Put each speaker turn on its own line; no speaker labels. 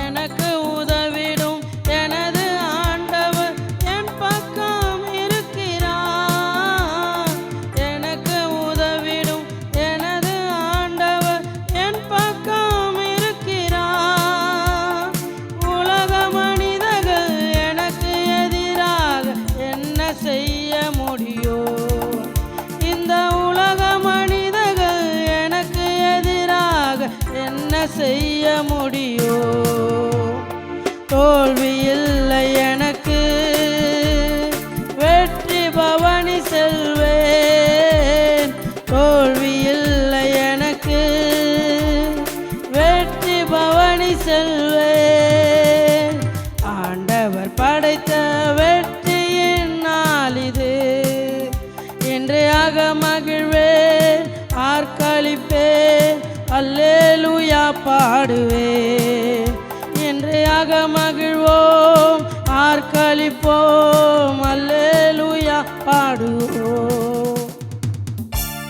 எனக்கு உதவிடும் எனது ஆண்டவர் என் பக்கம் இருக்கிறார். எனக்கு உதவிடும் எனது ஆண்டவர் என் பக்கம் இருக்கிறார். உலக மனிதர்கள் எனக்கு எதிராக என்ன செய்ய முடியும்? இந்த உலக மனிதர்கள் எனக்கு எதிராக என்ன செய்ய முடியும்? தோல்வி இல்லை எனக்கு, வெற்றி பவனி செல்வேன். தோல்வி இல்லை எனக்கு, வெற்றி பவனி செல்வேன். ஆண்டவர் படைத்த வெற்றியின் நாள் இது. இன்றையாக மகிழ்வேன், ஆர்க்களிப்பேன், அல்லேலூயா பாடுவேன். இன்றையாக மகிழ்வோம், ஆர்க்களிப்போம், அல்லேலூயா பாடுவோம்.